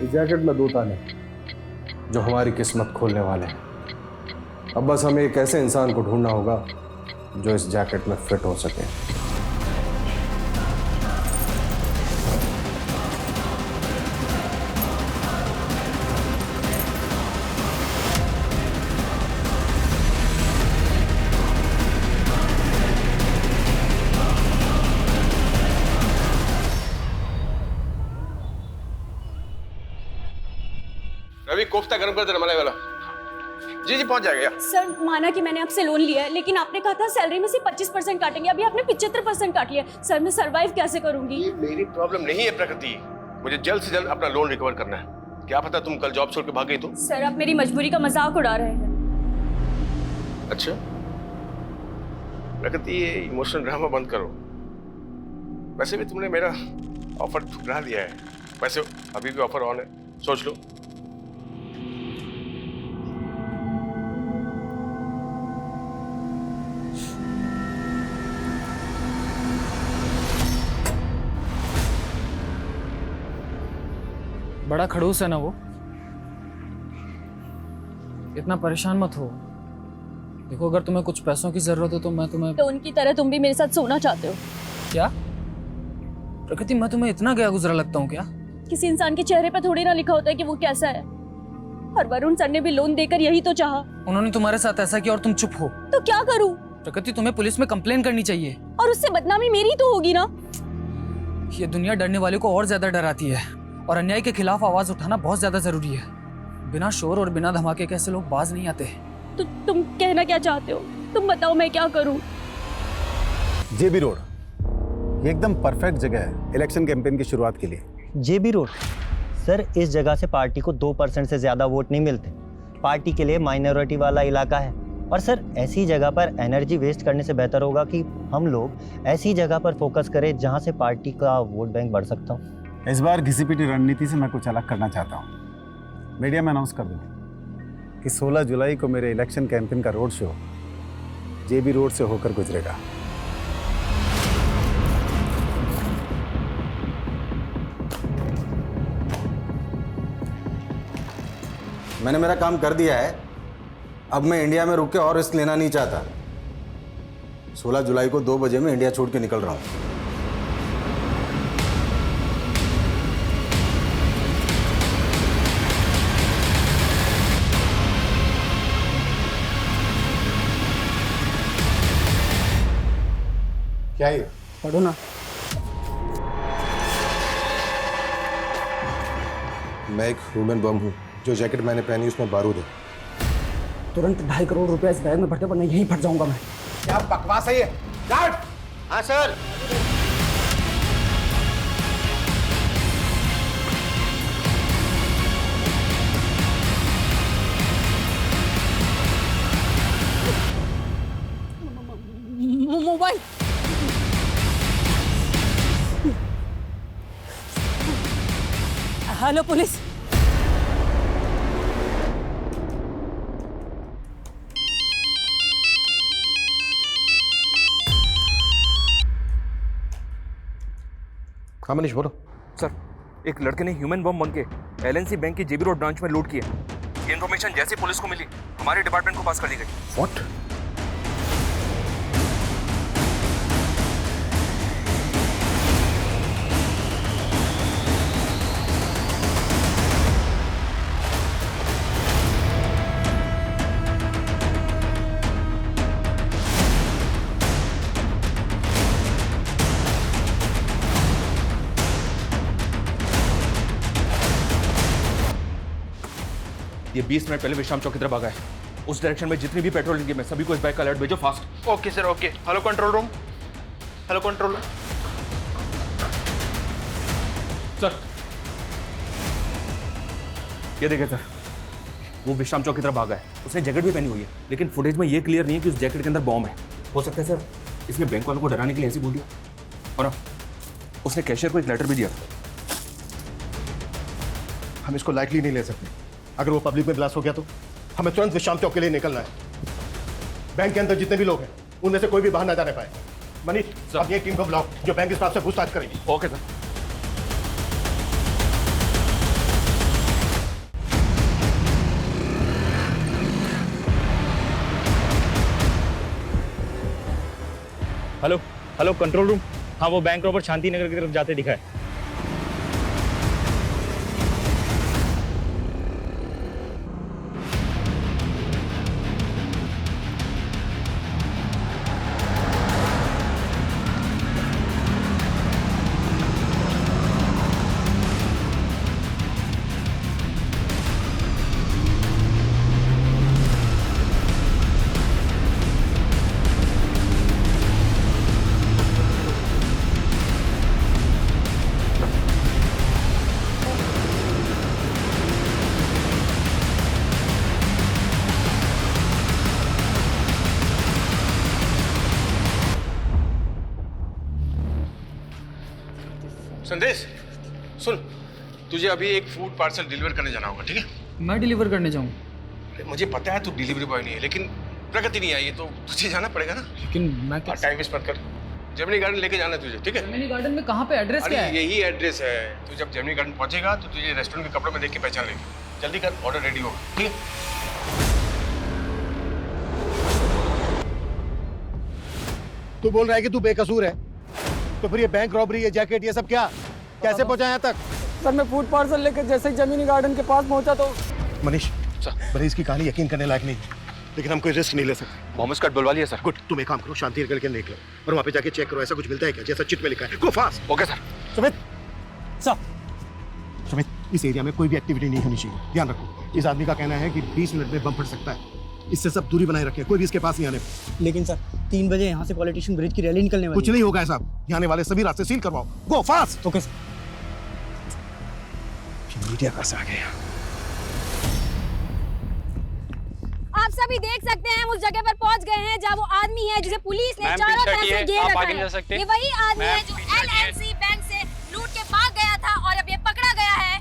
इस जैकेट में 2 ताले जो हमारी किस्मत खोलने वाले हैं। अब बस हमें एक ऐसे इंसान को ढूंढना होगा जो इस जैकेट में फिट हो सके। रवि, कोफ्ता गर्म कर देना मलाई वाला। जी जी, पहुंच जाएगा। सर, माना कि मैंने आपसे लोन लिया है, लेकिन आपने कहा था सैलरी में से 25% काटेंगे। अभी आपने 75% काट लिया। सर, मैं सरवाइव कैसे करूंगी? ये मेरी प्रॉब्लम नहीं है प्रकृति, मुझे जल्द से जल्द अपना लोन रिकवर करना है। क्या पता तुम कल जॉब छोड़ के भाग गई तो। सर, आप मेरी मजबूरी का मजाक उड़ा रहे हैं। अच्छा प्रकृति, ये इमोशनल ड्रामा बंद करो। वैसे भी तुमने मेरा ऑफर ठुकरा दिया है। वैसे अभी भी ऑफर ऑन है, सोच लो। बड़ा खड़ूस है ना वो। इतना परेशान मत हो। देखो, अगर तुम्हें कुछ पैसों की जरूरत हो तो मैं तुम्हें। तो उनकी तरह तुम भी मेरे साथ सोना चाहते हो क्या प्रकृति, मैं तुम्हें इतना गया गुजरा लगता हूँ क्या? किसी इंसान के चेहरे पर थोड़ी ना लिखा होता है कि वो कैसा है। और वरुण सर ने भी लोन देकर यही तो चाहा। उन्होंने तुम्हारे साथ ऐसा किया और तुम चुप हो। तो क्या करूं? प्रकृति, तुम्हें पुलिस में कंप्लेन करनी चाहिए। और उससे बदनामी मेरी तो होगी ना। ये दुनिया डरने वाले को और ज्यादा डराती है, और अन्याय के खिलाफ आवाज उठाना बहुत ज्यादा जरूरी है। बिना शोर और बिना धमाके के ऐसे लोग बाज नहीं आते। तो तुम कहना क्या चाहते हो? तुम बताओ, मैं क्या करूं? जेबी रोड, ये एकदम परफेक्ट जगह है इलेक्शन कैंपेन की शुरुआत के लिए। जेबी रोड सर, इस जगह से पार्टी को 2% से ज्यादा वोट नहीं मिलते। पार्टी के लिए माइनॉरिटी वाला इलाका है। और सर, ऐसी जगह पर एनर्जी वेस्ट करने से बेहतर होगा कि हम लोग ऐसी जगह पर फोकस करें जहां से पार्टी का वोट बैंक बढ़ सकता हो। इस बार घिसी-पिटी रणनीति से मैं कुछ अलग करना चाहता हूँ। मीडिया में अनाउंस कर दूँ कि 16 जुलाई को मेरे इलेक्शन कैंपेन का रोड शो जेबी रोड से होकर गुजरेगा। मैंने मेरा काम कर दिया है। अब मैं इंडिया में रुक के और रिस्क लेना नहीं चाहता। 16 जुलाई को 2 बजे में इंडिया छोड़ के निकल रहा हूँ। क्या है? पढ़ो ना। मैं एक ह्यूमन बम हूँ। जो जैकेट मैंने पहनी उसमें बारूद है। तुरंत 2.5 करोड़ रुपया इस बैग में भरते, वरना यहीं फट जाऊंगा मैं। क्या बकवास है ये? गार्ड! हाँ सर। मोबाइल। Hello police. हाँ मनीष, बोलो। सर, एक लड़के ने ह्यूमन बम बन के एलएनसी बैंक की जेबी रोड ब्रांच में लूट की है। ये इन्फॉर्मेशन जैसे पुलिस को मिली, हमारे डिपार्टमेंट को पास कर दी गई। व्हाट? ये 20 मिनट पहले विश्राम चौक की तरफ भागा है। उस डायरेक्शन में जितनी भी पेट्रोल टीम है, सभी को इस बाइक का अलर्ट भेजो fast. Okay sir, okay. Hello control room. Hello control room. Sir, ये देखें सर, वो विश्राम चौक की तरफ भागा है। उसने जैकेट भी पहनी हुई है, लेकिन फुटेज में ये क्लियर नहीं है कि उस जैकेट के अंदर बॉम्ब है। हो सकता है सर इसने बैंक वालों को डराने के लिए ऐसे बोल दिया। और उसने कैशियर को एक लेटर भी दिया। हम इसको लाइटली नहीं ले सकते। अगर वो पब्लिक में ब्लास्ट हो गया तो हमें तुरंत विश्राम चौक के लिए निकलना है। बैंक के अंदर जितने भी लोग हैं उनमें से कोई भी बाहर ना जाने पाए। मनीष, अपनी एक टीम को बुलाओ जो बैंक स्टाफ से पूछताछ करेगी। Okay sir. Hello hello control room. हाँ, वो बैंक रॉबर शांति नगर की तरफ जाते दिखा है। संदेश सुन, तुझे अभी एक फूड पार्सल डिलीवर करने जाना होगा, ठीक है? मैं डिलीवर करने जाऊँ? अरे मुझे पता है तू डिलीवरी बॉय नहीं है, लेकिन प्रगति नहीं आई है तो तुझे जाना पड़ेगा ना। लेकिन मैं टाइम वेस्ट मत कर। जेमिनी गार्डन लेके जाना है तुझे, ठीक है? जेमिनी गार्डन में कहाँ पे? एड्रेस अरे क्या है? यही एड्रेस है। तू जब जेमिनी गार्डन पहुंचेगा तो तुझे रेस्टोरेंट के कपड़ों में देख के पहचान लेगी। जल्दी कर, ऑर्डर रेडी होगा, ठीक है? तू बोल रहा है कि तू बेकसूर है, तो फिर ये बैंक रॉबरी, ये जैकेट, ये सब क्या कैसे पहुंचा यहाँ तक? सर मैं फूड पार्सल लेकर जैसे ही जमीनी गार्डन के पास पहुंचा तो मनीष, भले इसकी कहानी यकीन करने लायक नहीं, लेकिन हम कोई रिस्क नहीं ले सकते। मोहम्मद कार्ड बुलवा लिया सर। गुड, तुम एक काम करो, शांति नगर के देख लो और वहाँ पे जाके चेक करो ऐसा कुछ मिलता है क्या जैसा चिट में लिखा है। गो fast. Okay sir. Sumit, Sumit, इस एरिया में कोई भी एक्टिविटी नहीं होनी चाहिए, ध्यान रखो। इस आदमी का कहना है कि 20 मिनट में बम फट सकता है, इससे सब दूरी बनाए रखें, कोई भी इसके पास नहीं आने। लेकिन सर 3 बजे यहाँ से पॉलिटिशियन ब्रिज की रैली निकलने वाली कुछ नहीं होगा ऐसा, यहाँ आने वाले सभी रास्ते सील करवाओ। गो फास्ट। Okay sir. मीडिया कैसे आ गया? आप सभी देख सकते हैं हम उस जगह पर पहुंच गए हैं जहां वो आदमी है जिसे पुलिस ने चारों तरफ से घेर रखा है। ये वही आदमी है जो LNC बैंक से लूट के भाग गया था और अब ये पकड़ा गया है।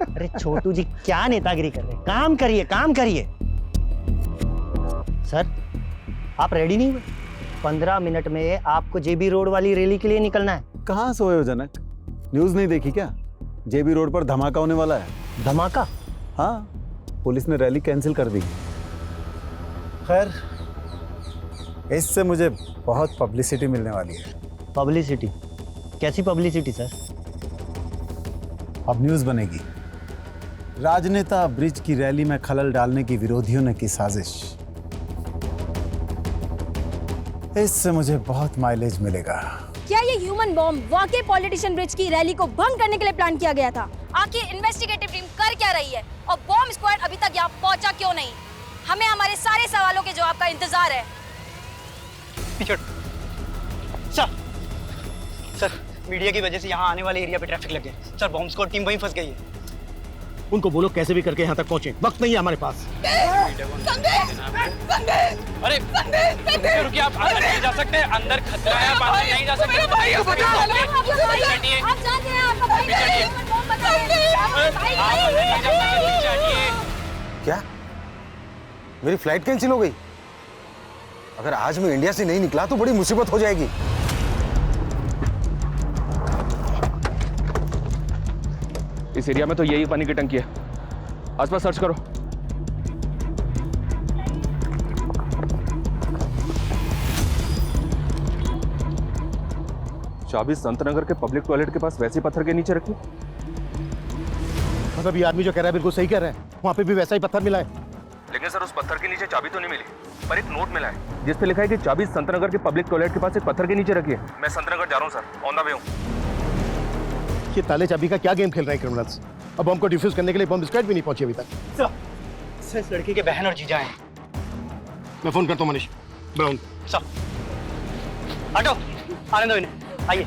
अरे छोटू जी, क्या नेतागिरी कर रहे हैं? काम करिए, काम करिए। सर आप रेडी नहीं हुए? 15 मिनट में आपको जेबी रोड वाली रैली के लिए निकलना है। कहाँ सोए हो जनक? न्यूज़ नहीं देखी क्या? जेबी रोड पर धमाका होने वाला है। धमाका? हाँ, पुलिस ने रैली कैंसिल कर दी। खैर, इससे मुझे बहुत पब्लिसिटी मिलने वाली है। पब्लिसिटी? कैसी पब्लिसिटी सर? अब न्यूज़ बनेगी, राजनेता ब्रिज की रैली में खलल डालने की विरोधियों ने की साजिश। इससे मुझे बहुत माइलेज मिलेगा। क्या ये ह्यूमन बॉम्ब वाकई पॉलिटिशियन ब्रिज की रैली को भंग करने के लिए प्लान किया गया था? आखिर इन्वेस्टिगेटिव टीम कर क्या रही है और बॉम्ब स्क्वाड अभी तक यहाँ पहुंचा क्यों नहीं? हमें हमारे सारे सवालों के जवाब का इंतजार है। सर मीडिया की वजह से यहाँ आने वाले एरिया पे ट्रैफिक लग गया। सर बॉम्ब स्क्वाड टीम वहीं फंस गई है। उनको बोलो कैसे भी करके यहाँ तक पहुंचे, वक्त नहीं है हमारे पास। अरे रुकिए, आप अंदर नहीं जा सकते, अंदर खतरा है, आप अंदर नहीं जा सकते। आप जानते हैं आपका भाई ह्यूमन बॉम्ब बना है। क्या मेरी फ्लाइट कैंसिल हो गई? अगर आज मैं इंडिया से नहीं निकला तो बड़ी मुसीबत हो जाएगी। इस एरिया में तो यही पानी की टंकी है, आसपास सर्च करो। चाबी संतनगर के पब्लिक टॉयलेट के पास वैसे पत्थर के नीचे रखी। मतलब ये आदमी जो कह रहा है बिल्कुल सही कह रहा है, वहाँ पे भी वैसा ही पत्थर मिला है। लेकिन सर उस पत्थर के नीचे चाबी तो नहीं मिली, पर एक नोट मिला है जिस पे लिखा है कि चाबी संतनगर के पब्लिक टॉयलेट के पास एक पत्थर के नीचे रखी है। मैं संतनगर जा रहा हूँ सर, ऑन द वे हूँ। ये ताले चाबी का क्या गेम खेल रहे हैं क्रिमिनल्स? अब बम को डिफ्यूज करने के लिए बम स्क्वाड भी नहीं पहुंची अभी तक। सर इस लड़की के बहन और जीजा हैं। मैं फोन करता हूँ मनीष ब्राउन। सर हटो, आने दो इन्हें, आइए।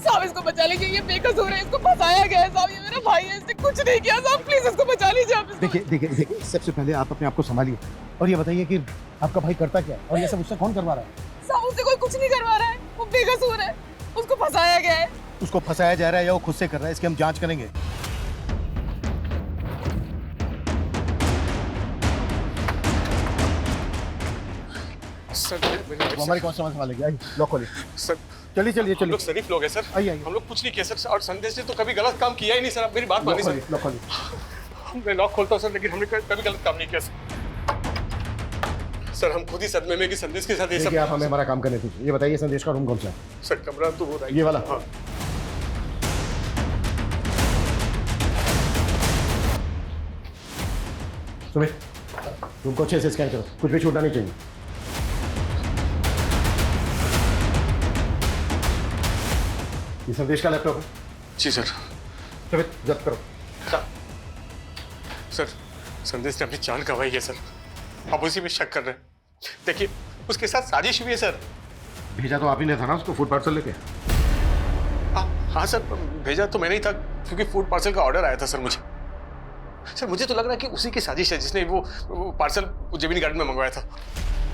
साहब इसको बचा लीजिए, ये बेकसूर है, इसको फंसाया गया है साहब, ये मेरा भाई है, इसने कुछ नहीं किया साहब, प्लीज इसको बचा लीजिए आप। देखिए सबसे पहले आप अपने आप को संभालिए और ये बताइए कि आपका भाई करता क्या और ये सब उससे कौन करवा रहा है? साहब उससे कोई कुछ नहीं करवा रहा है, वो बेकसूर है, उसको फंसाया गया है। उसको फंसाया जा रहा है या वो खुद से कर रहा है, इसकी हम जांच करेंगे। सर हमारी कौन संभालेगी? आइए लॉक खोलिए। सर चलिए चलिए हम चलिए लोग शरीफ लोग हैं सर, आइए हम लोग कुछ नहीं किया सर। और संदेश ने तो कभी गलत काम किया ही नहीं सर। आप मेरी बात मानिए सर। लॉक खोलिए। मैं लॉक खोलता हूँ सर, लेकिन हमने कभी गलत काम नहीं किया सर। सर हम खुद ही सदमे में कि संदेश के साथ ये सब। देखिए आप हमें हमारा काम करने दीजिए। ये बताइए संदेश का रूम कौन सा है? सर कमरा तो वो ये वाला? हाँ। सुमित रूम को अच्छे से स्कैन करो, कुछ भी छूटना नहीं चाहिए। ये संदेश का लैपटॉप है? जी सर। सुमित जब्त करो। सर संदेश ने अपनी जान गंवाई है सर, आप उसी में शक कर रहे हैं। देखिए उसके साथ साजिश हुई है सर। भेजा तो आप ही ने था ना उसको फूड पार्सल लेके? हाँ सर भेजा तो मैंने ही था, क्योंकि फूड पार्सल का ऑर्डर आया था सर मुझे। सर मुझे तो लग रहा है कि उसी की साजिश है जिसने वो पार्सल जेमिनी गार्डन में मंगवाया था।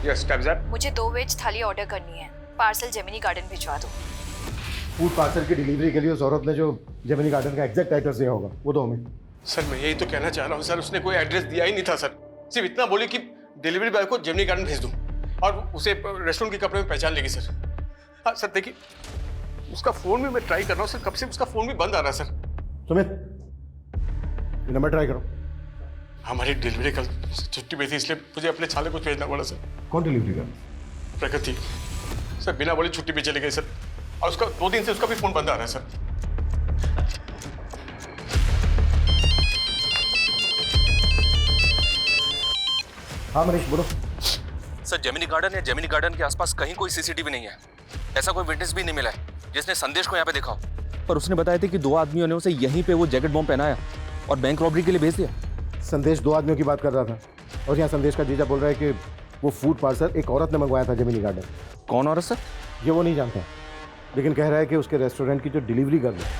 Yes time that. मुझे 2 वेज थाली ऑर्डर करनी है, पार्सल जेमिनी गार्डन भिजवा दो। फूड पार्सल की डिलीवरी के लिए उस औरत ने जो जेमिनी गार्डन का एग्जैक्ट एड्रेस दिया होगा वो दो हमें। सर मैं यही तो कहना चाह रहा हूँ सर, उसने कोई एड्रेस दिया ही नहीं था सर, सिर्फ इतना बोली कि डिलीवरी बॉय को जेमिनी गार्डन भेज दूँ और उसे रेस्टोरेंट के कपड़े में पहचान लेगी सर। हाँ सर देखिए उसका फोन भी मैं ट्राई कर रहा हूँ सर, कब से उसका फोन भी बंद आ रहा है सर। सुमित ये नंबर ट्राई करो। हमारी डिलीवरी कल छुट्टी पे थी इसलिए मुझे अपने छाले को भेजना पड़ा सर। कौन डिलीवरी कर? प्रकृति सर बिना बोले छुट्टी पे चले गए सर, और उसका 2 दिन से उसका भी फोन बंद आ रहा है सर। हाँ मनीष बोलो। सर जेमिनी गार्डन या जेमिनी गार्डन के आसपास कहीं कोई सीसीटीवी नहीं है, ऐसा कोई विटनेस भी नहीं मिला है जिसने संदेश को यहाँ पे देखा हो। पर उसने बताया था कि 2 आदमियों ने उसे यहीं पे वो जैकेट बॉम्ब पहनाया और बैंक रॉबरी के लिए भेज दिया। संदेश 2 आदमियों की बात कर रहा था और यहाँ संदेश का जीजा बोल रहा है कि वो फूड पार्सल एक औरत ने मंगवाया था जेमिनी गार्डन। कौन औरत सर? ये वो नहीं जानता, लेकिन कह रहा है कि उसके रेस्टोरेंट की जो डिलीवरी गर्ल है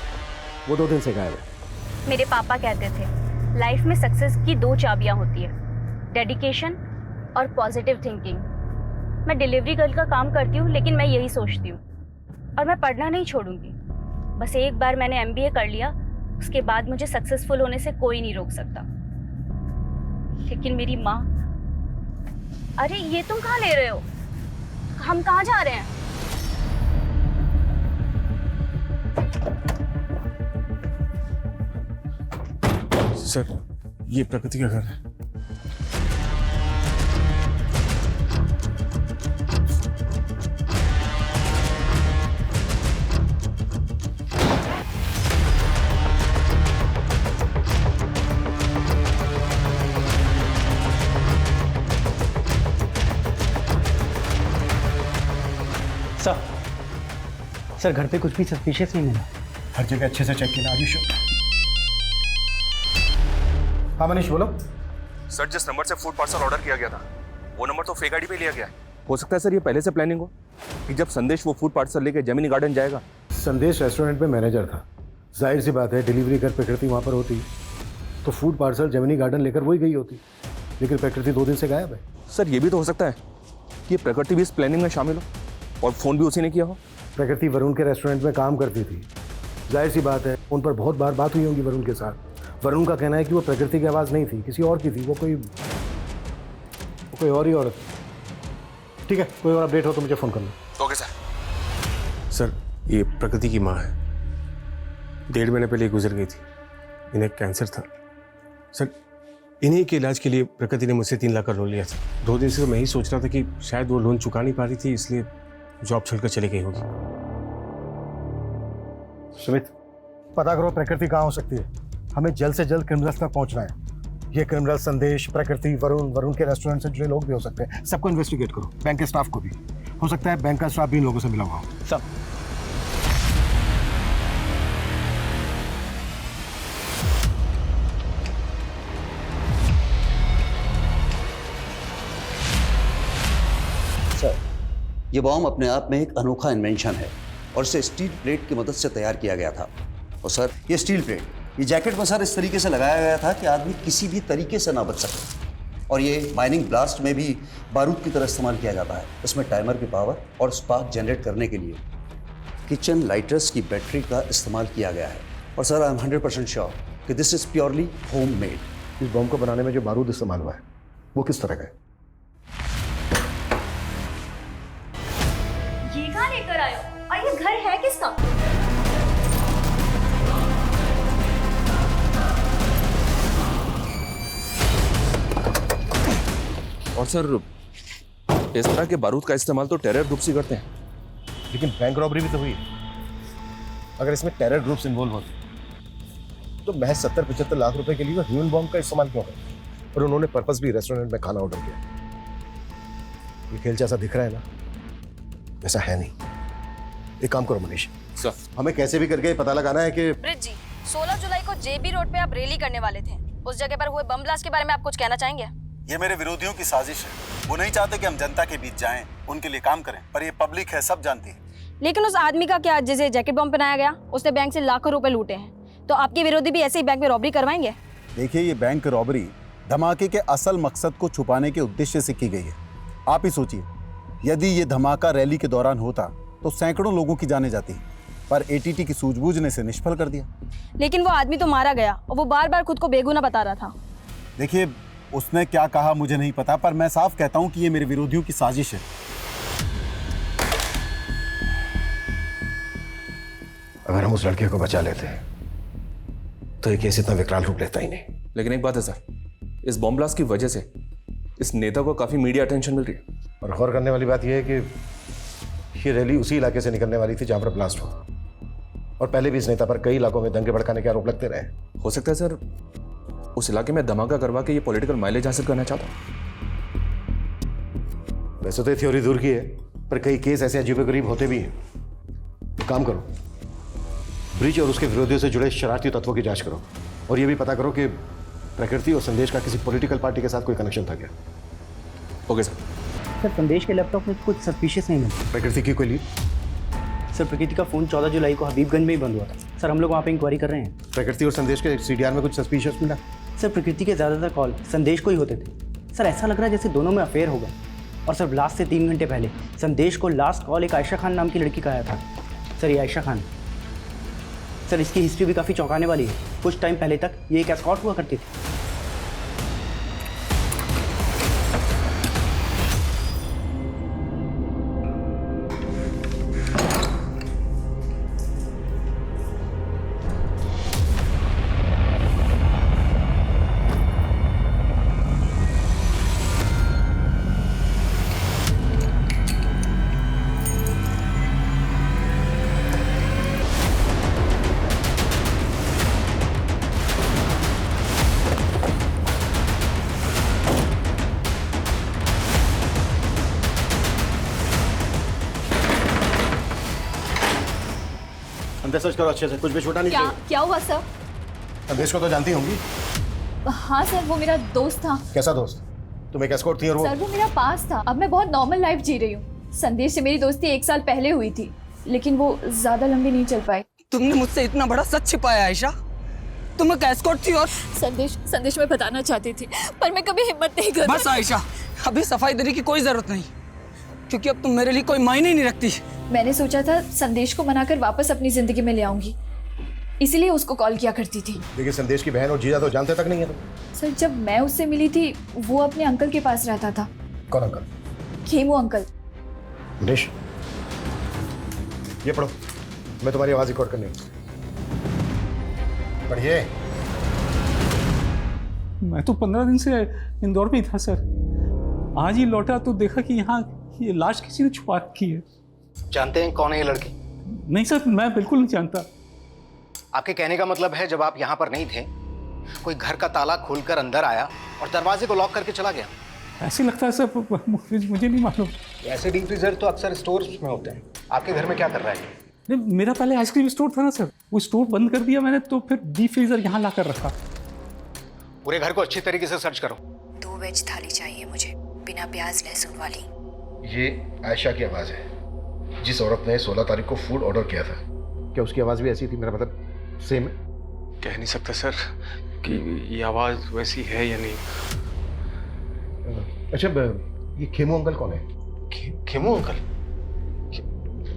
वो 2 दिन से गायब है। मेरे पापा कहते थे लाइफ में सक्सेस की 2 चाबियां होती है, डेडिकेशन और पॉजिटिव थिंकिंग। मैं डिलीवरी गर्ल का काम करती हूँ, लेकिन मैं यही सोचती हूँ और मैं पढ़ना नहीं छोड़ूंगी। बस एक बार मैंने MBA कर लिया, उसके बाद मुझे सक्सेसफुल होने से कोई नहीं रोक सकता। लेकिन मेरी माँ, अरे ये तुम कहाँ ले रहे हो? हम कहाँ जा रहे हैं? सर ये प्रकृति का घर है। सर घर पे कुछ भी सस्पिशियस नहीं मिला। हर जगह अच्छे से चेक किया। आयुष हाँ मनीष बोलो। सर जिस नंबर से फूड पार्सल ऑर्डर किया गया था वो नंबर तो फेक आईडी पे लिया गया है। हो सकता है सर ये पहले से प्लानिंग हो कि जब संदेश वो फूड पार्सल लेके जेमिनी गार्डन जाएगा। संदेश रेस्टोरेंट में मैनेजर था, जाहिर सी बात है डिलीवरी कर प्रकृति वहाँ पर होती तो फूड पार्सल जेमिनी गार्डन लेकर वही गई होती, लेकिन प्रकृति 2 दिन से गायब है। सर ये भी तो हो सकता है कि प्रकृति भी इस प्लानिंग में शामिल हो और फ़ोन भी उसी ने किया हो। प्रकृति वरुण के रेस्टोरेंट में काम करती थी, जाहिर सी बात है उन पर बहुत बार बात हुई होगी वरुण के साथ। वरुण का कहना है कि वो प्रकृति की आवाज़ नहीं थी, किसी और की थी, वो कोई और ही औरत। ठीक है, कोई और अपडेट हो तो मुझे फ़ोन कर लो। Okay sir. सर ये प्रकृति की माँ है, 1.5 महीने पहले गुजर गई थी, इन्हें कैंसर था। सर इन्हीं के इलाज के लिए प्रकृति ने मुझसे 3 लाख का लोन लिया था। 2 दिन से तो मैं ही सोच रहा था कि शायद वो लोन चुका नहीं पा रही थी, इसलिए जॉब छोड़कर चली गई होगी। सुमित पता करो प्रकृति कहाँ हो सकती है, हमें जल्द से जल्द क्रिमिनल्स तक पहुँचना है। ये क्रिमिनल संदेश, प्रकृति, वरुण के रेस्टोरेंट से जुड़े लोग भी हो सकते हैं। सबको इन्वेस्टिगेट करो, बैंक के स्टाफ को भी। हो सकता है बैंक का स्टाफ भी इन लोगों से मिला हुआ हो। सब सर ये बॉम्ब अपने आप में एक अनोखा इन्वेंशन है और इसे स्टील प्लेट की मदद से तैयार किया गया था। और सर ये स्टील प्लेट, ये जैकेट में सर इस तरीके से लगाया गया था कि आदमी किसी भी तरीके से ना बच सके। और ये माइनिंग ब्लास्ट में भी बारूद की तरह इस्तेमाल किया जाता है। इसमें टाइमर की पावर और स्पार्क जनरेट करने के लिए किचन लाइटर्स की बैटरी का इस्तेमाल किया गया है। और सर आई एम 100% श्योर कि this is purely home made. इस बॉम्ब को बनाने में जो बारूद इस्तेमाल हुआ है वो किस तरह का है? ये कहाँ लेकर आए हो और ये घर है किसका? और सर इस तरह के बारूद का इस्तेमाल तो टेरर ग्रुप्स ही करते हैं। लेकिन बैंक रॉबरी भी तो हुई है। अगर इसमें टेरर ग्रुप्स इन्वॉल्व होते तो महज 70-75 लाख रुपए के लिए वो ह्यूमन बॉम्ब का इस्तेमाल क्यों करते? और उन्होंने पर्पस भी रेस्टोरेंट में खाना ऑर्डर किया। ये खेल जैसा दिख रहा है ना, ऐसा है नहीं। एक काम करो मनीष, सर हमें कैसे भी करके पता लगाना है कि ब्रिज जी, 16 जुलाई को जेबी रोड पे आप रैली करने वाले थे। उस जगह पर हुए बम ब्लास्ट के बारे में आप कुछ कहना चाहेंगे? ये मेरे विरोधियों की साजिश है। वो नहीं चाहते कि हम जनता के बीच जाएं, उनके लिए काम करें, पर ये पब्लिक है, सब जानती है। लेकिन उस आदमी का क्या, जिसे जैकेट बम पहनाया गया, उसने बैंक से लाखों रुपए लूटे हैं। तो आपके विरोधी भी ऐसे ही बैंक में रॉबरी करवाएंगे? देखिए, ये बैंक रॉबरी धमाके के असल मकसद को छुपाने के उद्देश्य से की गई है। आप ही सोचिए, यदि ये धमाका रैली के दौरान होता तो सैकड़ों लोगों की जाने जाती, पर एटीटी की सूझबूझ ने इसे निष्फल कर दिया। लेकिन वो आदमी तो मारा गया और वो बार बार खुद को बेगुनाह बता रहा था। देखिए, उसने क्या कहा मुझे नहीं पता, पर मैं साफ कहता हूं कि ये मेरे विरोधियों की साजिश है। अगर हम उस लड़के को बचा लेते हैं तो ये केस इतना विकराल रूप लेता ही नहीं। लेकिन एक बात है सर, इस बॉम्ब ब्लास्ट की वजह से इस नेता को काफी मीडिया अटेंशन मिल रही है। और गौर करने वाली बात यह है कि ये रैली उसी इलाके से निकलने वाली थी जहां पर ब्लास्ट हुआ, और पहले भी इस नेता पर कई इलाकों में दंगे भड़काने के आरोप लगते रहे। हो सकता है सर उस इलाके में धमाका करवा के ये पॉलिटिकल माइलेज हासिल करना चाहता हूँ। वैसे तो ये थ्योरी दूर की है, पर कई केस ऐसे अजीबोगरीब होते भी हैं। तो काम करो, ब्रिज और उसके विरोधियों से जुड़े शरारती तत्वों की जांच करो, और ये भी पता करो कि प्रकृति और संदेश का किसी पॉलिटिकल पार्टी के साथ कोई कनेक्शन था क्या। Okay sir. सर, संदेश के लैपटॉप में कुछ सस्पिशियस नहीं मिला। प्रकृति की कोई लीड? सर, प्रकृति का फ़ोन 14 जुलाई को हबीबगंज में ही बंद हुआ था। सर, हम लोग वहाँ पे इंक्वायरी कर रहे हैं। प्रकृति और संदेश के सीडीआर में कुछ सस्पिशियस मिला? सर, प्रकृति के ज़्यादातर कॉल संदेश को ही होते थे। सर, ऐसा लग रहा है जैसे दोनों में अफेयर होगा। और सर, ब्लास्ट से 3 घंटे पहले संदेश को लास्ट कॉल एक आयशा खान नाम की लड़की का आया था। सर, ये आयशा खान, सर इसकी हिस्ट्री भी काफ़ी चौंकाने वाली है। कुछ टाइम पहले तक ये एक एस्कॉर्ट हुआ करती थी। अंदर सर्च करो अच्छे से, कुछ भी छोटा नहीं चाहिए। क्या हुआ सर? संदेश को तो जानती होंगी। हाँ सर, वो मेरा दोस्त था। कैसा दोस्त? तुम एक एस्कॉर्ट थी और सर वो मेरा पास था। अब मैं बहुत नॉर्मल लाइफ जी रही हूँ। संदेश से मेरी दोस्ती 1 साल पहले हुई थी, लेकिन वो ज्यादा लंबी नहीं चल पाई। तुमने मुझसे इतना बड़ा सच छिपाया आयशा। तुम एक एस्कॉर्ट थी और संदेश मैं बताना चाहती थी, पर मैं कभी हिम्मत नहीं कर। बस आयशा, अभी सफाई देने की कोई जरूरत नहीं, क्योंकि अब तुम मेरे लिए कोई मायने ही नहीं रखती। मैंने सोचा था संदेश को मनाकर वापस अपनी जिंदगी में ले आऊंगी, इसीलिए उसको कॉल किया करती थी। देखिए, संदेश की बहन और जीजा तो जानते तक नहीं है तुम। सर, जब मैं उससे मिली थी वो अपने अंकल के पास रहता था। कौन अंकल? खेमू अंकल। मनीष, ये पढ़ो, मैं तुम्हारी आवाज रिकॉर्ड करनी। पढ़िए। मैं तो 15 दिन से इंदौर में ही था सर। आज ही लौटा तो देखा कि यहाँ ये लाश किसी ने छुपा रखी है। जानते हैं कौन है ये लड़की? नहीं सर, मैं बिल्कुल नहीं जानता। आपके कहने का मतलब है जब आप यहाँ पर नहीं थे, कोई घर का ताला खोलकर अंदर आया और दरवाजे को लॉक करके चला गया? ऐसे लगता है सर, मुझे नहीं मालूम। ऐसे डीप फ्रीजर तो अक्सर स्टोर्स में होते हैं। आपके घर में क्या कर रहा है? नहीं, मेरा पहले आइसक्रीम स्टोर था ना सर, वो स्टोर बंद कर दिया मैंने, तो फिर डीप फ्रीजर यहाँ ला कर रखा। पूरे घर को अच्छी तरीके से सर्च करो। 2 वेज थाली चाहिए मुझे, बिना प्याज लहसुन वाली। ये आयशा की आवाज़ है, जिस औरत ने 16 तारीख को फूड ऑर्डर किया था। क्या उसकी आवाज़ भी ऐसी थी? मेरा मतलब सेम है? कह नहीं सकता सर कि ये आवाज़ वैसी है या नहीं। अच्छा, ये खेमू अंकल कौन है? खेमू अंकल?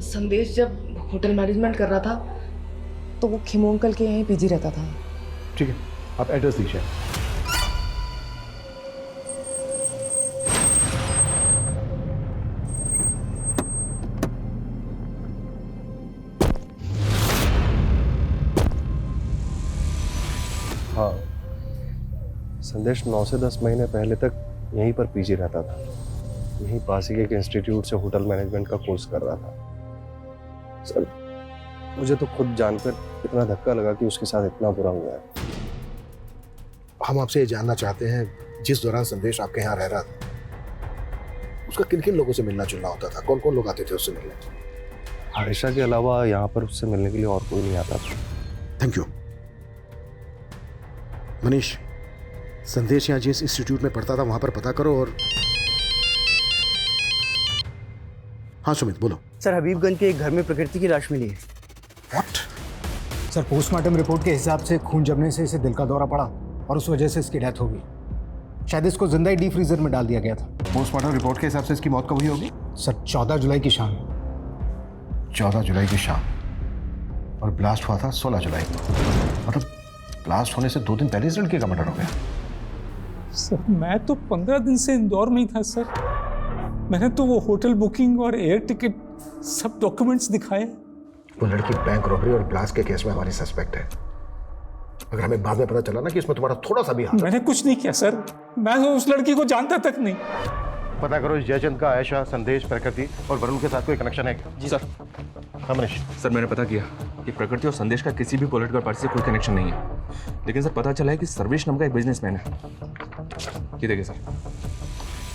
संदेश जब होटल मैनेजमेंट कर रहा था तो वो खेमू अंकल के यहीं पीजी रहता था। ठीक है, आप एड्रेस दीजिए। हाँ, संदेश 9 से 10 महीने पहले तक यहीं पर पीजी रहता था। यहीं पास ही के एक इंस्टीट्यूट से होटल मैनेजमेंट का कोर्स कर रहा था। सर मुझे तो खुद जानकर इतना धक्का लगा कि उसके साथ इतना बुरा हुआ है। हम आपसे ये जानना चाहते हैं, जिस दौरान संदेश आपके यहाँ रह रहा था उसका किन किन लोगों से मिलना जुलना होता था? कौन कौन लोग आते थे उससे मिलने? आयशा के अलावा यहाँ पर उससे मिलने के लिए और कोई नहीं आता था। Thank you. मनीष, संदेश यहाँ जिस इंस्टीट्यूट में पढ़ता था वहां पर पता करो। और हाँ सुमित बोलो। सर हबीबगंज के एक घर में प्रकृति की लाश मिली है। व्हाट? सर पोस्टमार्टम रिपोर्ट के हिसाब से खून जमने से इसे दिल का दौरा पड़ा और उस वजह से इसकी डेथ हो गई। शायद इसको जिंदा ही डीप फ्रीजर में डाल दिया गया था। पोस्टमार्टम रिपोर्ट के हिसाब से इसकी मौत कब हुई होगी? सर 14 जुलाई की शाम। 14 जुलाई की शाम, और ब्लास्ट हुआ था 16 जुलाई को। मतलब ब्लास्ट होने से 2 दिन पहले इस लड़के का मर्डर हो गया। सर मैं तो 15 दिन से इंदौर में ही था सर। मैंने तो वो होटल बुकिंग और एयर टिकट सब डॉक्यूमेंट्स दिखाए। वो लड़की बैंक रॉबरी और ब्लास्ट के केस में हमारी सस्पेक्ट है। अगर हमें बाद में पता चला ना कि इसमें तुम्हारा थोड़ा सा भी हाथ। मैंने कुछ नहीं किया सर, मैं तो उस लड़की को जानता तक नहीं। पता करो इस जयचंद का आयशा, संदेश, प्रकृति और वरुण के साथ कोई कनेक्शन है क्या? जी सर। हाँ मनीष। सर मैंने पता किया कि प्रकृति और संदेश का किसी भी पॉलिटिकल पार्टी से कोई कनेक्शन नहीं है, लेकिन सर पता चला है कि सर्वेश नाम का एक बिजनेसमैन है। ये देखिए सर,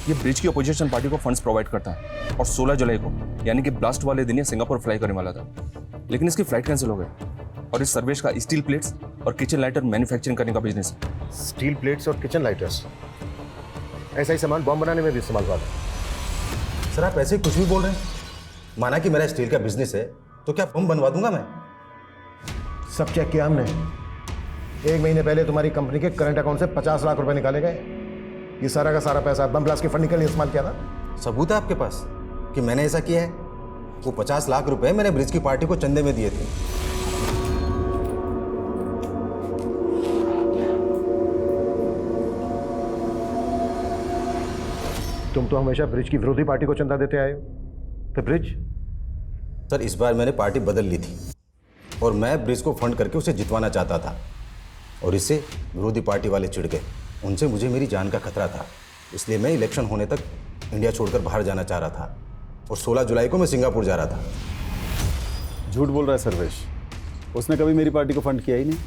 ये ब्रिज की अपोजिशन पार्टी को फंड्स प्रोवाइड करता है और 16 जुलाई को यानी कि ब्लास्ट वाले दिन ये सिंगापुर फ्लाई करने वाला था, लेकिन इसकी फ्लाइट कैंसिल हो गई। और इस सर्वेश का स्टील प्लेट्स और किचन लाइटर मैन्युफैक्चरिंग करने का बिजनेस है। स्टील प्लेट्स और किचन लाइटर्स, ऐसा ही सामान बॉम्ब बनाने में भी इस्तेमाल हुआ था। सर आप ऐसे कुछ भी बोल रहे हैं? माना कि मेरा स्टील का बिजनेस है तो क्या बम बनवा दूंगा मैं? सब चेक किया हमने। 1 महीने पहले तुम्हारी कंपनी के करंट अकाउंट से 50 लाख रुपए निकाले गए। ये सारा का सारा पैसा बम ब्लास्ट के फंडिंग के लिए इस्तेमाल किया था। सबूत है आपके पास कि मैंने ऐसा किया है? वो 50 लाख रुपए मैंने ब्रिज की पार्टी को चंदे में दिए थे। तुम तो हमेशा ब्रिज की विरोधी पार्टी को चंदा देते आए हो, तो ब्रिज? सर इस बार मैंने पार्टी बदल ली थी और मैं ब्रिज को फंड करके उसे जितवाना चाहता था, और इससे विरोधी पार्टी वाले चिढ़ गए। उनसे मुझे मेरी जान का खतरा था, इसलिए मैं इलेक्शन होने तक इंडिया छोड़कर बाहर जाना चाह रहा था और 16 जुलाई को मैं सिंगापुर जा रहा था। झूठ बोल रहा है सर्वेश, उसने कभी मेरी पार्टी को फंड किया ही नहीं।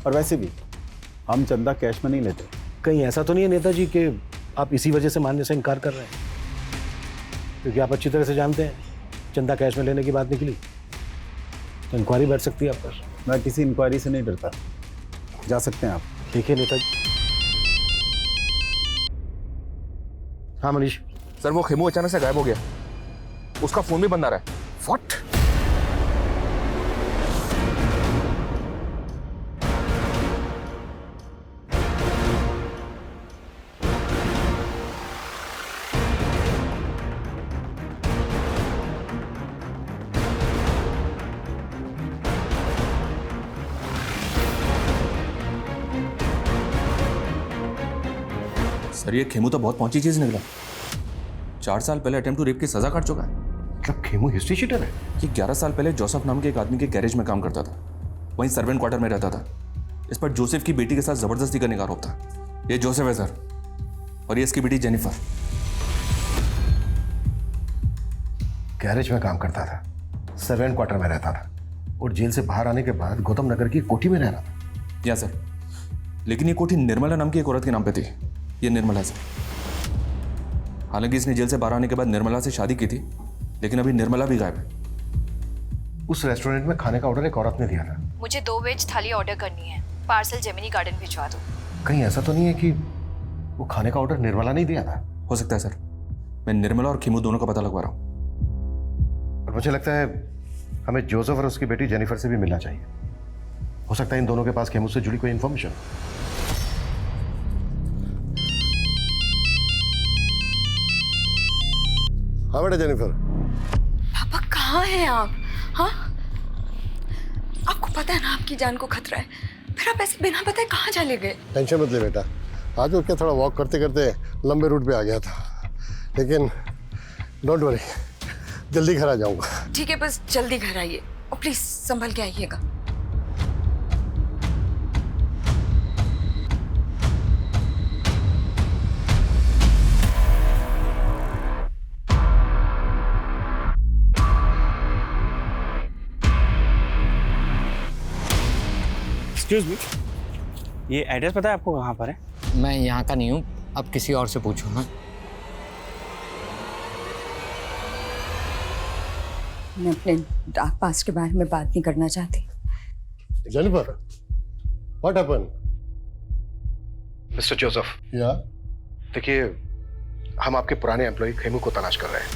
और वैसे भी हम चंदा कैश में नहीं लेते। कहीं ऐसा तो नहीं है नेताजी कि आप इसी वजह से मानने से इनकार कर रहे हैं? क्योंकि आप अच्छी तरह से जानते हैं चंदा कैश में लेने की बात निकली तो इंक्वायरी बैठ सकती है आप पर। मैं किसी इंक्वायरी से नहीं डरता, जा सकते हैं आप। ठीक है नेताजी। हाँ मनीष। सर वो खेमू अचानक से गायब हो गया, उसका फोन भी बंद आ रहा है। व्हाट? सर ये खेमू तो बहुत पहुंची चीज निकला। 4 साल पहले अटेम्प्ट टू रेप की सजा काट चुका है। मतलब खेमू हिस्ट्री शीटर है? ये 11 साल पहले जोसेफ नाम के एक आदमी के गैरेज में काम करता था, वहीं सर्वेंट क्वार्टर में रहता था। इस पर जोसेफ की बेटी के साथ जबरदस्ती करने का आरोप था। ये जोसेफ है सर, और ये इसकी बेटी जेनिफर। गैरेज में काम करता था, सर्वेंट क्वार्टर में रहता था, और जेल से बाहर आने के बाद गौतम नगर की कोठी में रह रहा था। या सर, लेकिन ये कोठी निर्मला नाम की एक औरत के नाम पे थी। ये निर्मला सर। हालांकि इसने जेल से बाहर आने के बाद निर्मला से शादी की थी, लेकिन अभी निर्मला भी गायब है। उस रेस्टोरेंट में खाने का ऑर्डर एक औरत ने दिया था। मुझे 2 वेज थाली ऑर्डर करनी है, पार्सल जेमिनी गार्डन भिजवा दो। कहीं ऐसा तो नहीं है कि वो खाने का ऑर्डर निर्मला नहीं दिया था? हो सकता है सर, मैं निर्मला और खेमू दोनों का पता लगवा रहा हूँ। और मुझे लगता है हमें जोसेफ और उसकी बेटी जेनिफर से भी मिलना चाहिए। हो सकता है इन दोनों के पास खेमू से जुड़ी कोई इन्फॉर्मेशन। हाँ बेटा जेनिफर। पापा कहाँ हैं आप? हाँ, आपको पता है ना आपकी जान को खतरा है, फिर आप ऐसे बिना बताए कहाँ चले गए? टेंशन मत ले बेटा, आज मैं क्या थोड़ा वॉक करते करते लंबे रूट पे आ गया था, लेकिन डोंट वरी, जल्दी घर आ जाऊंगा। ठीक है, बस जल्दी घर आइए और प्लीज संभल के आइएगा। एक्सक्यूज मी, ये एड्रेस पता है आपको कहाँ पर है? मैं यहाँ का नहीं हूँ, अब किसी और से पूछो। हाँ, मैं अपने डार्क पास्ट के बारे में बात नहीं करना चाहती। Jennifer, what happened? Mister Joseph, या देखिए, हम आपके पुराने एम्प्लॉय खेमू को तलाश कर रहे हैं।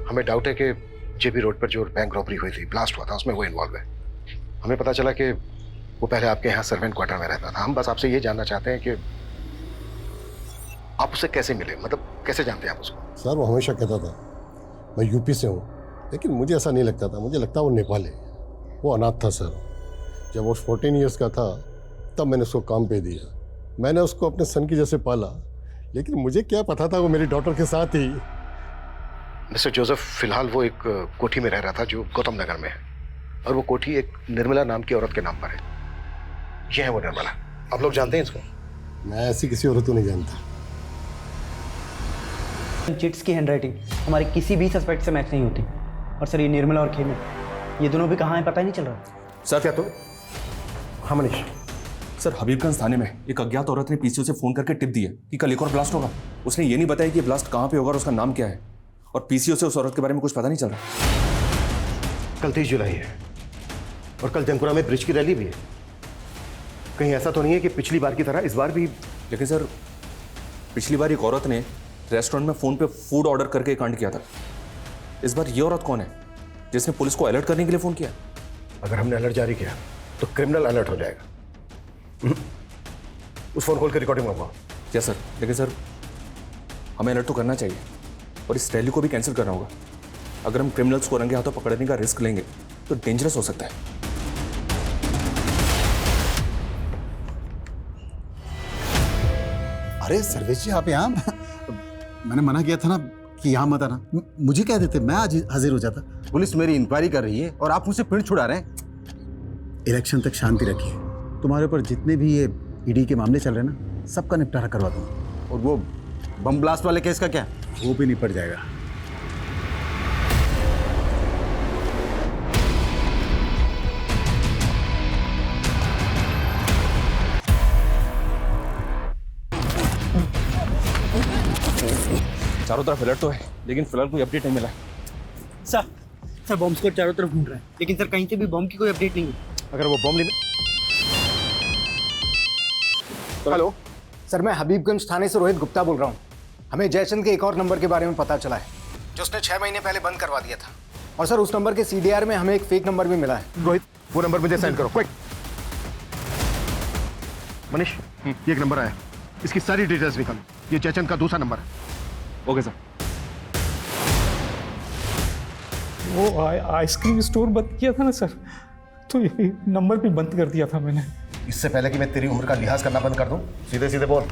हमें डाउट है कि जेबी रोड पर जो बैंक रॉबरी हुई थी, ब्लास्ट हुआ था, उसमें वो इन्वॉल्व है। हमें पता चला कि वो पहले आपके यहाँ सर्वेंट क्वार्टर में रहता था। हम बस आपसे ये जानना चाहते हैं कि आप उसे कैसे मिले, मतलब कैसे जानते हैं आप उसको? सर, वो हमेशा कहता था मैं यूपी से हूँ, लेकिन मुझे ऐसा नहीं लगता था। मुझे लगता वो नेपाली। वो अनाथ था सर। जब वो 14 ईयर्स का था तब मैंने उसको काम पे दिया। मैंने उसको अपने सन की जैसे पाला, लेकिन मुझे क्या पता था वो मेरी डॉटर के साथ ही। मिस्टर जोसेफ, फिलहाल वो एक कोठी में रह रहा था जो गौतम नगर में है, और वो कोठी एक निर्मला नाम की औरत के नाम पर है। ये है वो निर्मला। आप लोग जानते हैं इसको? मैं ऐसी किसी औरत को नहीं जानता। चिट्स की हैंडराइटिंग हमारे किसी भी सस्पेक्ट से मैच नहीं होती। और सर, ये निर्मला और खेमू, ये दोनों भी कहाँ हैं पता ही नहीं चल रहा। सर क्या तो? हाँ मनीष। सर, हबीबगंज थाने में एक अज्ञात औरत ने पीसीओ से फोन करके टिप दी है कि कल एक और ब्लास्ट होगा। उसने ये नहीं बताया कि ब्लास्ट कहाँ पे होगा और उसका नाम क्या है, और पीसीओ से उस औरत के बारे में कुछ पता नहीं चल रहा। कल 30 जुलाई है और कल जंकुरा में ब्रिज की रैली भी है। कहीं ऐसा तो नहीं है कि पिछली बार की तरह इस बार भी? लेकिन सर, पिछली बार एक औरत ने रेस्टोरेंट में फोन पे फूड ऑर्डर करके कांड किया था। इस बार ये औरत कौन है जिसने पुलिस को अलर्ट करने के लिए फोन किया? अगर हमने अलर्ट जारी किया तो क्रिमिनल अलर्ट हो जाएगा। उस फोन कॉल की रिकॉर्डिंग मंगवाओ। Yes sir. लेकिन सर, हमें अलर्ट तो करना चाहिए और इस रैली को भी कैंसिल करना होगा। अगर हम क्रिमिनल्स को रंगे हाथों पकड़ने का रिस्क लेंगे तो डेंजरस हो सकता है। अरे सर्वेश जी, आप यहाँ? मैंने मना किया था ना कि यहाँ मत आना। मुझे कह देते, मैं आज हाजिर हो जाता। पुलिस मेरी इंक्वायरी कर रही है और आप मुझसे पिंड छुड़ा रहे हैं। इलेक्शन तक शांति रखिए। तुम्हारे ऊपर जितने भी ये ईडी के मामले चल रहे हैं ना, सबका निपटारा करवा दूंगा। और वो बम ब्लास्ट वाले केस का क्या? वो भी निपट जाएगा। चारों तरफ अलर्ट तो है, लेकिन फिलहाल कोई अपडेट नहीं मिला। सर बॉम्ब स्क्वाड चारों तरफ ढूंढ रहा है, लेकिन सर कहीं से भी बॉम्ब की कोई अपडेट नहीं है। अगर वो बॉम्ब नहीं। हेलो सर, मैं हबीबगंज थाने से रोहित गुप्ता बोल रहा हूँ। हमें जयचंद के एक और नंबर के बारे में पता चला है जो उसने 6 महीने पहले बंद करवा दिया था। और सर, उस नंबर के CDR में हमें एक फेक नंबर भी मिला है। रोहित, वो नंबर मुझे सेंड करो क्विक। मनीष, ये एक नंबर आया, इसकी सारी डिटेल्स निकालो। ये जयचंद का दूसरा नंबर है। Okay sir. वो आइसक्रीम स्टोर बंद किया था ना सर, तो ये नंबर भी बंद कर दिया था मैंने। इससे पहले कि मैं तेरी उम्र का लिहाज करना बंद कर दूं, सीधे सीधे बोल,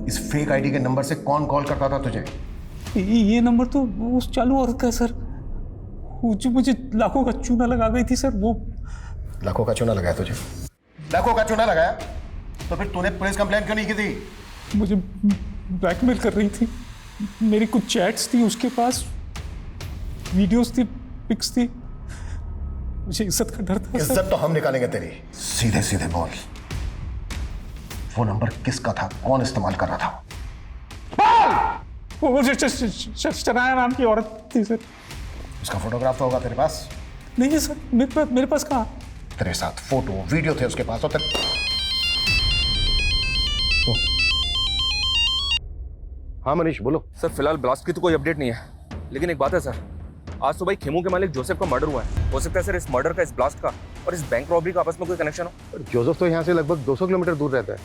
इस फेक आईडी के नंबर से कौन कॉल करता था तुझे? ये नंबर तो उस चालू औरत का सर, वो जो मुझे लाखों का चूना लगा गई थी सर। वो लाखों का चूना लगाया तुझे? लाखों का चूना लगाया तो फिर तूने पुलिस कंप्लेंट क्यों नहीं की थी? मुझे ब्लैकमेल कर रही थी। मेरी कुछ चैट्स थी उसके पास, वीडियोस थी, पिक्स थी। मुझे इज्जत का डर था। इज्जत तो हम निकालेंगे तेरी। सीधे सीधे बोल, वो नंबर किसका था, कौन इस्तेमाल कर रहा था? वो शनाया नाम की औरत थी सर। उसका फोटोग्राफ तो होगा तेरे पास? नहीं है सर, मेरे पास कहाँ? तेरे साथ फोटो वीडियो थे उसके पास। हाँ मनीष, बोलो। सर, फिलहाल ब्लास्ट की तो कोई अपडेट नहीं है, लेकिन एक बात है सर, आज सुबह खेमू के मालिक जोसेफ का मर्डर हुआ है। हो सकता है सर इस मर्डर का, इस ब्लास्ट का और इस बैंक रॉबरी का आपस में कोई कनेक्शन हो। जोसेफ तो यहाँ से लगभग 200 किलोमीटर दूर रहता है।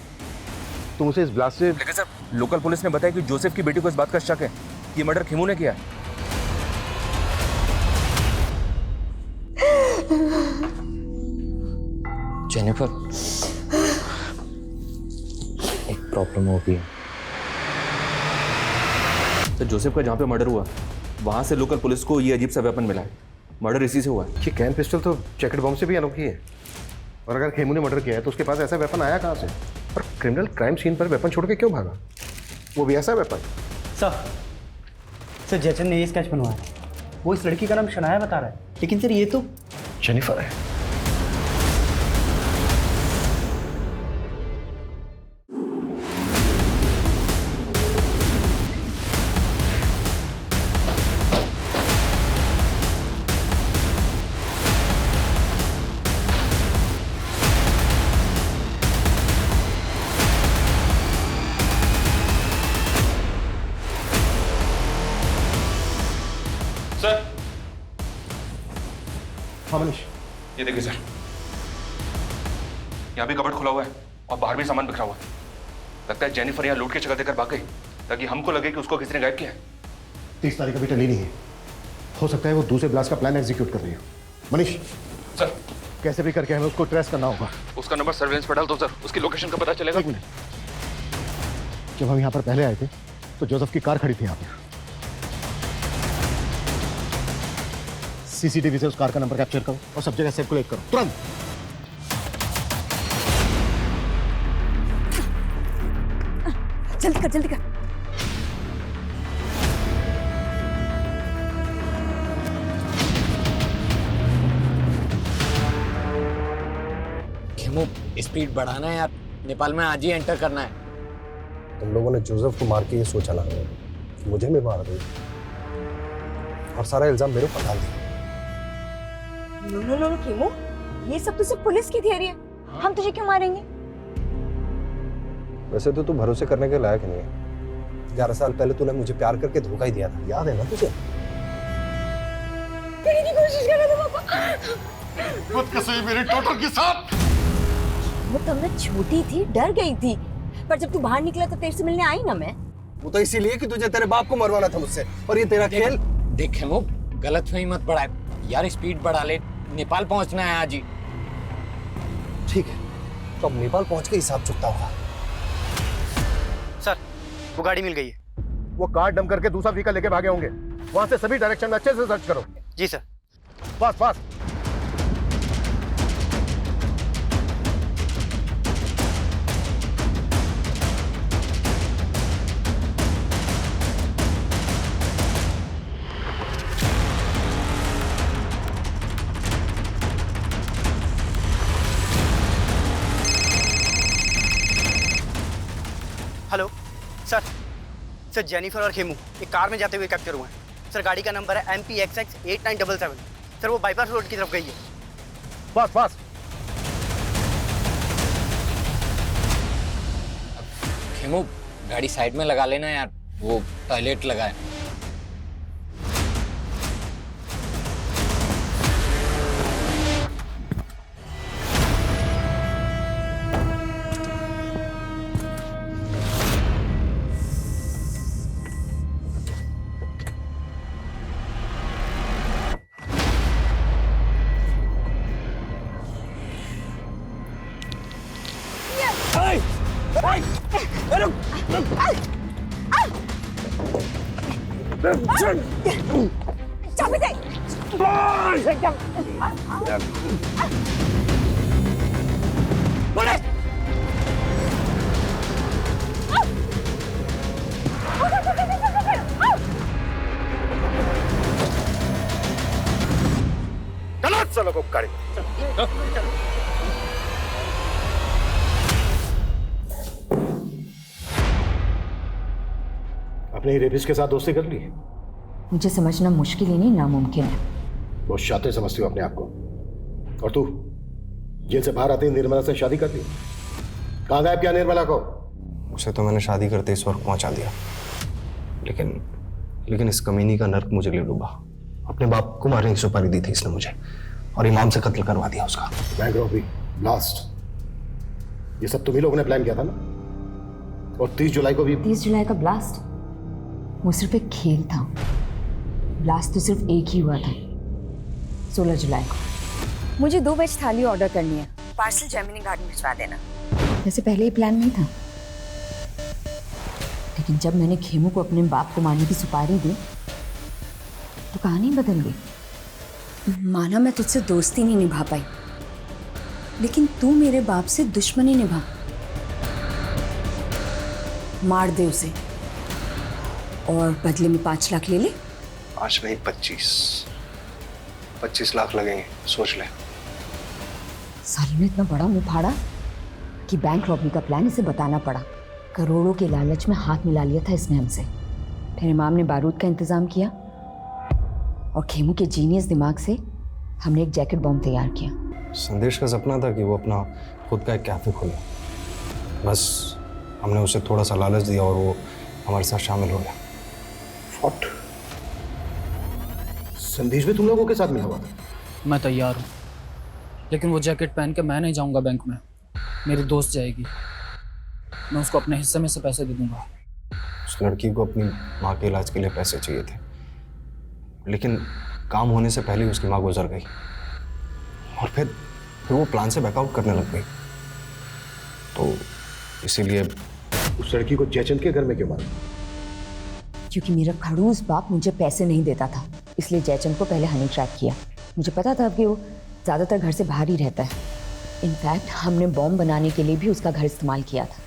तुम उसे इस ब्लास्ट से? लेकिन सर, लोकल पुलिस ने बताया कि जोसेफ की बेटी को इस बात का शक है कि मर्डर खेमू ने किया है। जेनिफर, एक प्रॉब्लम हो गई है। सर, जोसेफ का जहाँ पे मर्डर हुआ वहाँ से लोकल पुलिस को ये अजीब सा वेपन मिला है। मर्डर इसी से हुआ है। ये कैन पिस्टल तो जैकेट बॉम्ब से भी अनोखी है। और अगर खेमू ने मर्डर किया है तो उसके पास ऐसा वेपन आया कहाँ से? और क्रिमिनल क्राइम सीन पर वेपन छोड़ के क्यों भागा, वो भी ऐसा वेपन? सर जयचंद ने ये स्केच बनवाया, वो इस लड़की का नाम शनाया बता रहा है, लेकिन सर ये तो जेनिफर है। हाँ मनीष, ये देखिए सर, यहाँ भी कबर्ड खुला हुआ है और बाहर भी सामान बिखरा हुआ है। लगता है जेनिफर यहाँ लूट की जगह देकर भाग गई ताकि हमको लगे कि उसको किसी ने गायब किया है। 30 तारीख अभी टली नहीं है, हो सकता है वो दूसरे ब्लास्ट का प्लान एग्जीक्यूट कर रही हो। मनीष सर, कैसे भी करके हमें उसको ट्रेस करना होगा। उसका नंबर सर्वेलेंस पर डाल दो सर, उसकी लोकेशन का पता चलेगा। जब हम यहाँ पर पहले आए थे तो जोसेफ की कार खड़ी थी यहाँ पर। सीसीटीवी से उस कार का नंबर कैप्चर करो और सब जगह सर्कुलेट करो तुरंत। जल्दी कर जल्दी कर। खेमू, स्पीड बढ़ाना है यार, नेपाल में आज ही एंटर करना है। तुम लोगों ने जोसेफ को मार के ये सोचा ना कि मुझे भी मार दो और सारा इल्जाम मेरे ऊपर डाल दिया। नो कीमो, ये सब तो सिर्फ पुलिस की थियरी है। हम तुझे क्यों मारेंगे? वैसे तो तू भरोसे करने के लायक नहीं है। 11 साल पहले तूने मुझे प्यार करके धोखा ही दिया था, याद है ना तुझे? करने की कोशिश कर रहा था पापा। खुद कसम मेरे टोटल के साथ। वो तब मैं छोटी थी, डर गई थी, पर जब तू बाहर निकला तो तेरे से मिलने आई ना मैं। वो तो इसीलिए कि तुझे तेरे बाप को मरवाना था मुझसे, और ये तेरा खेल। देख खेमू, गलतफहमी मत बढ़ाए यार, स्पीड बढ़ा ले, नेपाल पहुंचना है आज ही। ठीक है, तो अब नेपाल पहुंच के हिसाब चुकता होगा। सर, वो गाड़ी मिल गई है। वो कार डंप करके दूसरा व्हीकल लेके भागे होंगे। वहां से सभी डायरेक्शन में अच्छे से सर्च करो। जी sir. Fast fast. Hello sir, Jennifer और खेमू एक कार में जाते हुए कैप्चर हुए हैं। सर, गाड़ी का नंबर है MPXX 8977। सर, वो बाईपास रोड की तरफ गई है। Fast fast. खेमू, गाड़ी साइड में लगा लेना यार, वो टॉयलेट लगा है। चाबी दे। गलत चलो को गाड़ी। अपने रेपिस्ट के साथ दोस्ती कर ली? मुझे समझना मुश्किल ही नहीं, नामुमकिन है। बहुत शातिर समझती हो अपने आप को। और तू जेल से बाहर आते ही निर्मला से शादी कर ली? कहाँ गायब किया निर्मला को? उसे तो मैंने शादी करते इस वक्त पहुंचा दिया, लेकिन इस कमीनी का नर्क मुझे ले डूबा। अपने बाप को मारने की सुपारी दी थी इसने मुझे, और इमाम से कत्ल करवा दिया उसका। बैंक रॉबरी, ब्लास्ट, ये सब तुम्ही लोगों ने प्लान किया था ना? और 30 जुलाई को भी। 30 जुलाई का ब्लास्ट वो सिर्फ एक खेल था। ब्लास्ट तो सिर्फ एक ही हुआ था, 16 जुलाई को। मुझे 2 वेज थाली ऑर्डर करनी है, पार्सल जेमिनी गार्डन भिजवा देना। वैसे पहले ही प्लान नहीं था, लेकिन जब मैंने खेमू को अपने बाप को मारने की सुपारी दी तो कहानी बदल गई। माना मैं तुझसे दोस्ती नहीं निभा पाई, लेकिन तू मेरे बाप से दुश्मनी निभा। मार दे उसे और बदले में 5 लाख ले ले। 5 नहीं 25 लाख लगेंगे, सोच ले। साले ने इतना बड़ा मुंह फाड़ा कि बैंक रॉबरी का प्लान इसे बताना पड़ा। करोड़ों के लालच में हाथ मिला लिया था इसने हमसे। फिर इमाम ने बारूद का इंतजाम किया और खेमू के जीनियस दिमाग से हमने एक जैकेट बॉम्ब तैयार किया। संदेश का सपना था कि वो अपना खुद का एक कैफे खोले, बस हमने उसे थोड़ा सा लालच दिया और वो हमारे साथ शामिल हो गया। व्हाट? संदेश भी तुम लोगों के साथ मिला हुआ था? मैं तैयार हूँ, लेकिन वो जैकेट पहन के मैं नहीं जाऊँगा बैंक में, मेरी दोस्त जाएगी। मैं उसको अपने हिस्से में से पैसे दे दूँगा। उस लड़की को अपनी माँ के इलाज के लिए पैसे चाहिए थे, लेकिन काम होने से पहले ही उसकी माँ गुजर गई और फिर वो प्लान से बैकआउट करने लग गई। तो इसीलिए उस लड़की को जयचंद के घर में क्यों मारा? क्योंकि मेरा खड़ूस बाप मुझे पैसे नहीं देता था, इसलिए जयचंद को पहले हनी ट्रैप किया। मुझे पता था कि वो ज़्यादातर घर से बाहर ही रहता है। इनफैक्ट हमने बॉम्ब बनाने के लिए भी उसका घर इस्तेमाल किया था।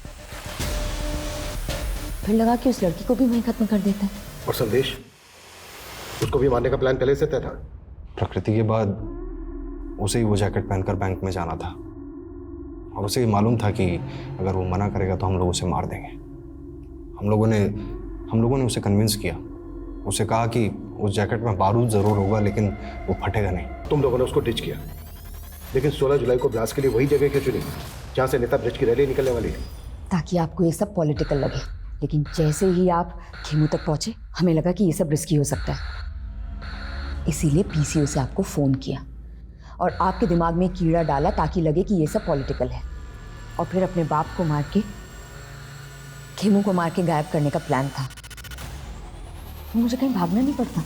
फिर लगा कि उस लड़की को भी वहीं खत्म कर देता है। और संदेश, उसको भी मारने का प्लान पहले से तय था? प्रकृति के बाद उसे ही वो जैकेट पहनकर बैंक में जाना था और उसे ही मालूम था कि अगर वो मना करेगा तो हम लोग उसे मार देंगे। हम लोगों ने उसे कन्विंस किया। उसे कहा कि उस जैकेट में बारूद ज़रूर होगा लेकिन वो फटेगा नहीं। तुम लोगों ने उसको डिच किया, लेकिन 16 जुलाई को ब्लास्ट के लिए वही जगह क्यों चुनी जहाँ से नेता ब्रिज की रैली निकलने वाली है? ताकि आपको ये सब पॉलिटिकल लगे, लेकिन जैसे ही आप खेमू तक पहुंचे हमें लगा कि ये सब रिस्की हो सकता है। इसीलिए पीसीओ से आपको फ़ोन किया और आपके दिमाग में कीड़ा डाला ताकि लगे कि ये सब पॉलिटिकल है, और फिर अपने बाप को मार के खेमू को मार के गायब करने का प्लान था। मुझे कहीं भागना नहीं पड़ता।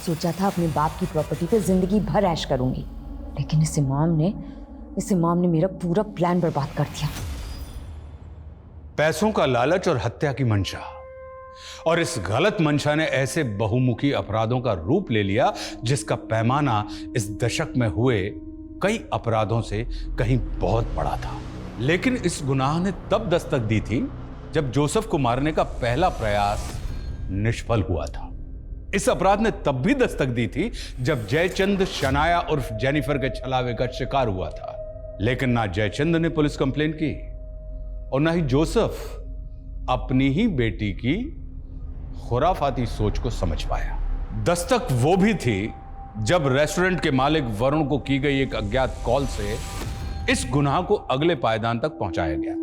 सोचा था अपने बाप की प्रॉपर्टी पे जिंदगी भर ऐश करूंगी, लेकिन इस इमाम ने मेरा पूरा प्लान बर्बाद कर दिया। पैसों का लालच और हत्या की मंशा, और इस गलत मंशा ने ऐसे बहुमुखी अपराधों का रूप ले लिया जिसका पैमाना इस दशक में हुए कई अपराधों से कहीं बहुत बड़ा था। लेकिन इस गुनाह ने तब दस्तक दी थी जब जोसेफ को मारने का पहला प्रयास निष्फल हुआ था। इस अपराध ने तब भी दस्तक दी थी जब जयचंद शनाया उर्फ जेनिफर के छलावे का शिकार हुआ था। लेकिन ना जयचंद ने पुलिस कंप्लेन की और ना ही जोसेफ अपनी ही बेटी की खुराफाती सोच को समझ पाया। दस्तक वो भी थी जब रेस्टोरेंट के मालिक वरुण को की गई एक अज्ञात कॉल से इस गुनाह को अगले पायदान तक पहुंचाया गया।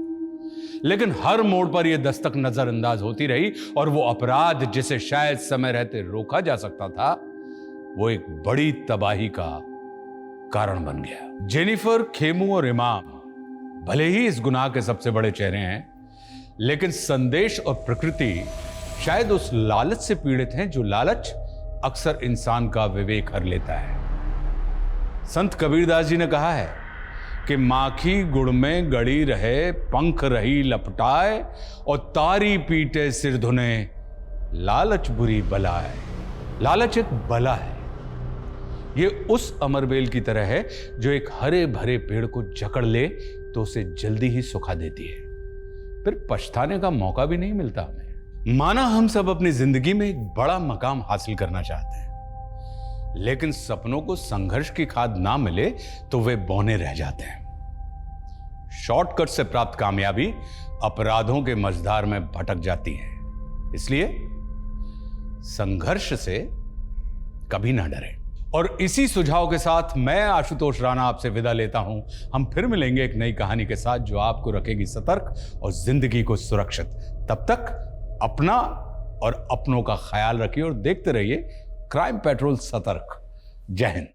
लेकिन हर मोड़ पर यह दस्तक नजरअंदाज होती रही और वो अपराध जिसे शायद समय रहते रोका जा सकता था, वो एक बड़ी तबाही का कारण बन गया। जेनिफर, खेमू और इमाम भले ही इस गुनाह के सबसे बड़े चेहरे हैं, लेकिन संदेश और प्रकृति शायद उस लालच से पीड़ित हैं जो लालच अक्सर इंसान का विवेक हर लेता है। संत कबीरदास जी ने कहा है कि माखी गुड़ में गड़ी रहे, पंख रही लपटाए, और तारी पीटे सिर धुने, लालच बुरी बला है। लालच एक बला है। ये उस अमरबेल की तरह है जो एक हरे भरे पेड़ को जकड़ ले तो उसे जल्दी ही सुखा देती है, फिर पछताने का मौका भी नहीं मिलता हमें। माना हम सब अपनी जिंदगी में एक बड़ा मकाम हासिल करना चाहते हैं, लेकिन सपनों को संघर्ष की खाद ना मिले तो वे बौने रह जाते हैं। शॉर्टकट से प्राप्त कामयाबी अपराधों के मझधार में भटक जाती है। इसलिए संघर्ष से कभी ना डरें। और इसी सुझाव के साथ मैं आशुतोष राणा आपसे विदा लेता हूं। हम फिर मिलेंगे एक नई कहानी के साथ जो आपको रखेगी सतर्क और जिंदगी को सुरक्षित। तब तक अपना और अपनों का ख्याल रखिए और देखते रहिए क्राइम पेट्रोल सतर्क। जय हिंद।